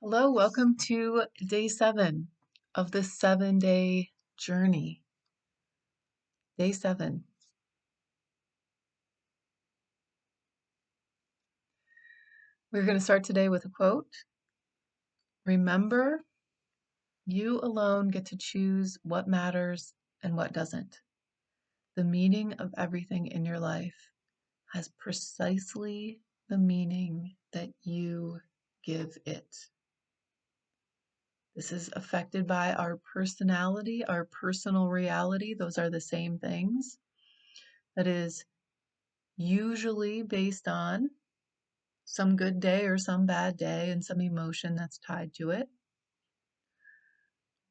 Hello, welcome to day 7 of this 7-day journey. Day 7. We're going to start today with a quote. Remember, you alone get to choose what matters and what doesn't. The meaning of everything in your life has precisely the meaning that you give it. This is affected by our personality, our personal reality. Those are the same things. That is usually based on some good day or some bad day and some emotion that's tied to it.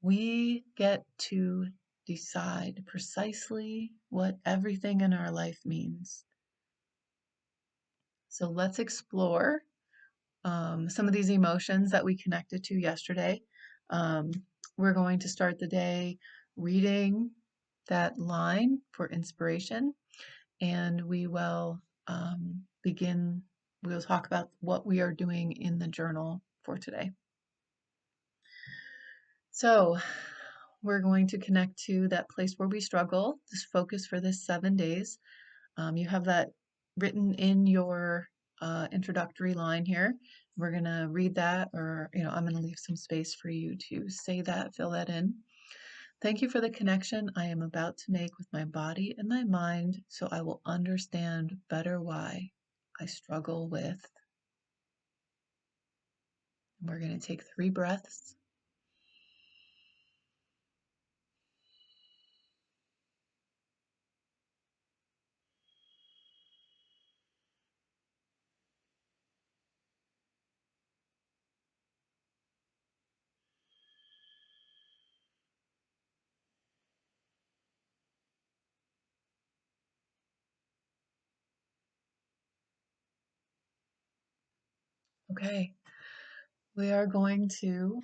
We get to decide precisely what everything in our life means. So let's explore some of these emotions that we connected to yesterday. Um, we're going to start the day reading that line for inspiration, and we will we'll talk about what we are doing in the journal for today. So we're going to connect to that place where we struggle, this focus for this 7 days. You have that written in your introductory line here. We're going to read that, or I'm going to leave some space for you to say that, fill that in. Thank you for the connection I am about to make with my body and my mind, so I will understand better why I struggle with. We're going to take 3 breaths. Okay, we are going to,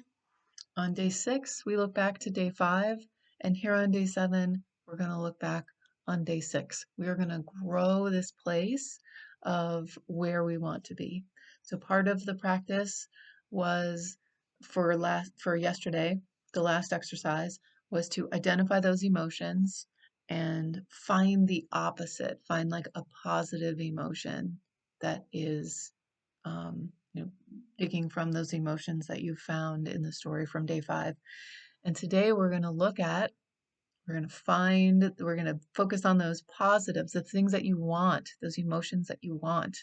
on day 6, we look back to day 5, and here on day 7, we're going to look back on day 6. We are going to grow this place of where we want to be. So part of the practice was for yesterday, the last exercise was to identify those emotions and find the opposite, find like a positive emotion that is you know, digging from those emotions that you found in the story from day 5. And today we're going to we're going to focus on those positives, the things that you want, those emotions that you want.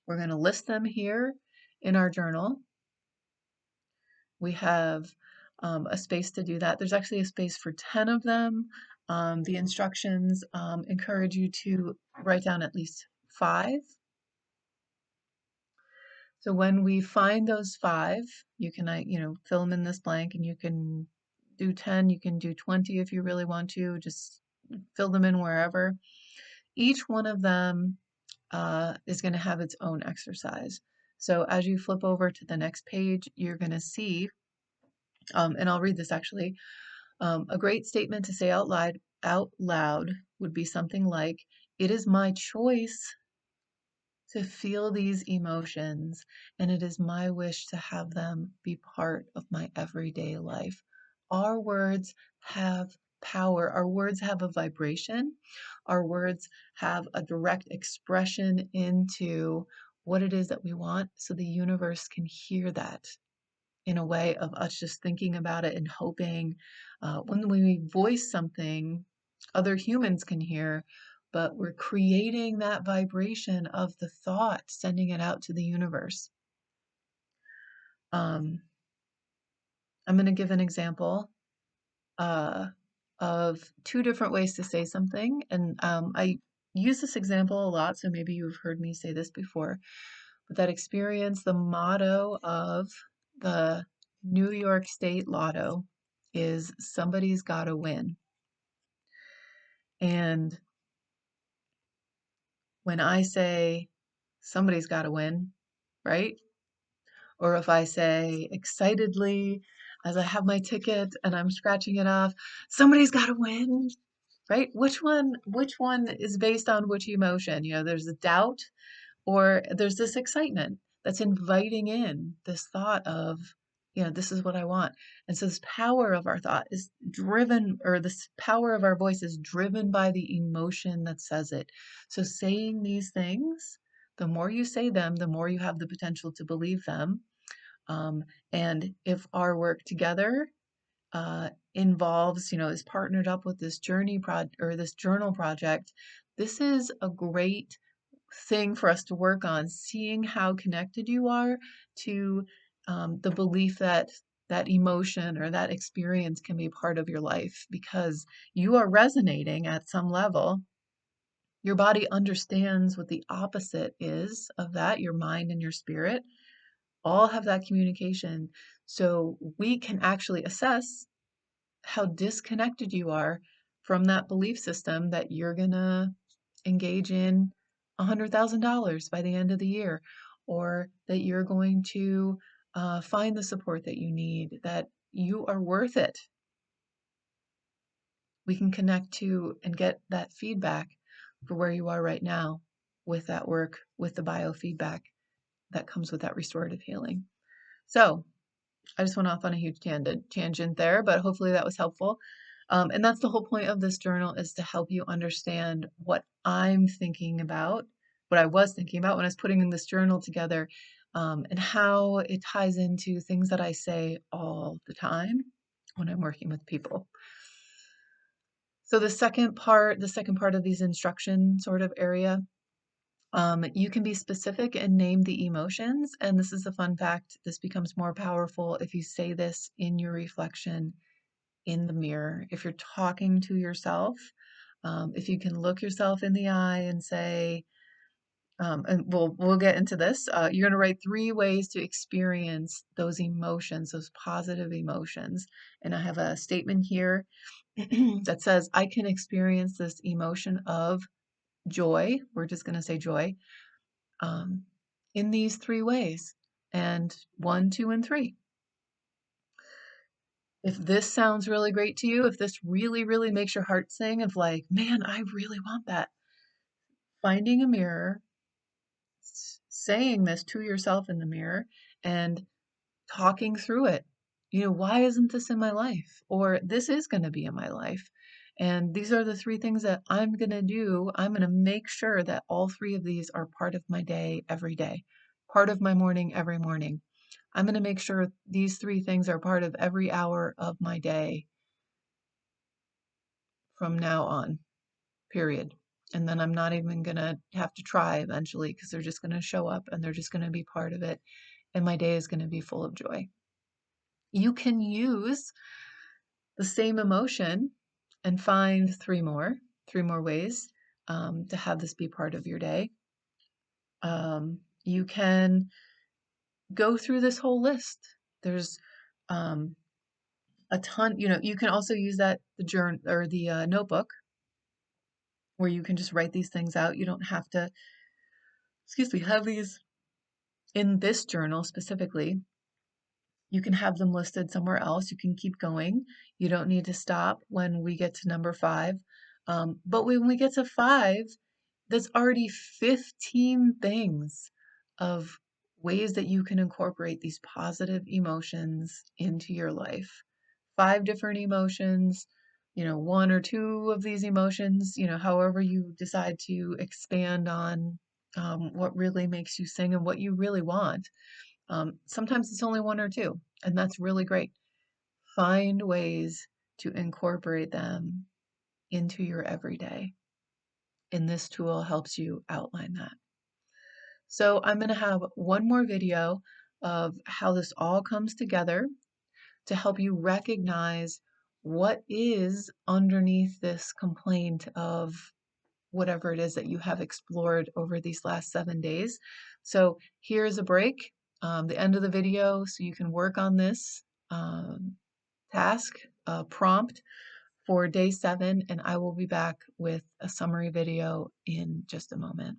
We're going to list them here in our journal. We have a space to do that. There's actually a space for 10 of them. The instructions encourage you to write down at least 5. So when we find those 5, you can, fill them in this blank, and you can do 10, you can do 20 if you really want to, just fill them in wherever. Each one of them is going to have its own exercise. So as you flip over to the next page, you're going to see, and I'll read this actually, a great statement to say out loud would be something like, "It is my choice to feel these emotions, and it is my wish to have them be part of my everyday life." Our words have power. Our words have a vibration. Our words have a direct expression into what it is that we want, so the universe can hear that in a way of us just thinking about it and hoping. When we voice something, other humans can hear, but we're creating that vibration of the thought, sending it out to the universe. I'm going to give an example of 2 different ways to say something, and I use this example a lot, so maybe you've heard me say this before, but that experience, the motto of the New York State Lotto is "somebody's gotta win." And when I say somebody's gotta win, right? Or if I say excitedly as I have my ticket and I'm scratching it off, "somebody's gotta win," right? Which one is based on which emotion? There's a doubt or there's this excitement. that's inviting in this thought of, this is what I want. And so this power of our thought is driven, or this power of our voice is driven by the emotion that says it. So saying these things, the more you say them, the more you have the potential to believe them. And if our work together involves, is partnered up with this this journal project, this is a great thing for us to work on, seeing how connected you are to the belief that that emotion or that experience can be part of your life, because you are resonating at some level. Your body understands what the opposite is of that. Your mind and your spirit all have that communication. So we can actually assess how disconnected you are from that belief system that you're going to engage in $100,000 by the end of the year, or that you're going to find the support that you need, that you are worth it. We can connect to and get that feedback for where you are right now with that work, with the biofeedback that comes with that restorative healing. So I just went off on a huge tangent there, but hopefully that was helpful. And that's the whole point of this journal, is to help you understand what I'm thinking about, what I was thinking about when I was putting in this journal together, and how it ties into things that I say all the time when I'm working with people. So the second part of these instruction sort of area, you can be specific and name the emotions. And this is a fun fact. This becomes more powerful if you say this in your reflection in the mirror. If you're talking to yourself, if you can look yourself in the eye and say, and we'll get into this. You're going to write 3 ways to experience those emotions, those positive emotions. And I have a statement here that says, I can experience this emotion of joy. We're just going to say joy, um, in these 3 ways. And 1, 2, and 3. If this sounds really great to you, if this really, really makes your heart sing of like, man, I really want that, finding a mirror, saying this to yourself in the mirror, and talking through it. Why isn't this in my life? Or this is going to be in my life. And these are the 3 things that I'm going to do. I'm going to make sure that all 3 of these are part of my day every day, part of my morning every morning. I'm going to make sure these 3 things are part of every hour of my day from now on, period. And then I'm not even going to have to try eventually, because they're just going to show up and they're just going to be part of it. And my day is going to be full of joy. You can use the same emotion and find 3 more ways to have this be part of your day. You can go through this whole list. There's a ton. You can also use the journal or the notebook, where you can just write these things out. You don't have to, have these in this journal specifically. You can have them listed somewhere else. You can keep going. You don't need to stop when we get to number 5. But when we get to 5, that's already 15 things of ways that you can incorporate these positive emotions into your life. 5 different emotions, 1 or 2 of these emotions, however you decide to expand on what really makes you sing and what you really want. Sometimes it's only 1 or 2, and that's really great. Find ways to incorporate them into your everyday. And this tool helps you outline that. So I'm going to have one more video of how this all comes together to help you recognize what is underneath this complaint of whatever it is that you have explored over these last 7 days. So here's a break, the end of the video, so you can work on this task prompt for day 7, and I will be back with a summary video in just a moment.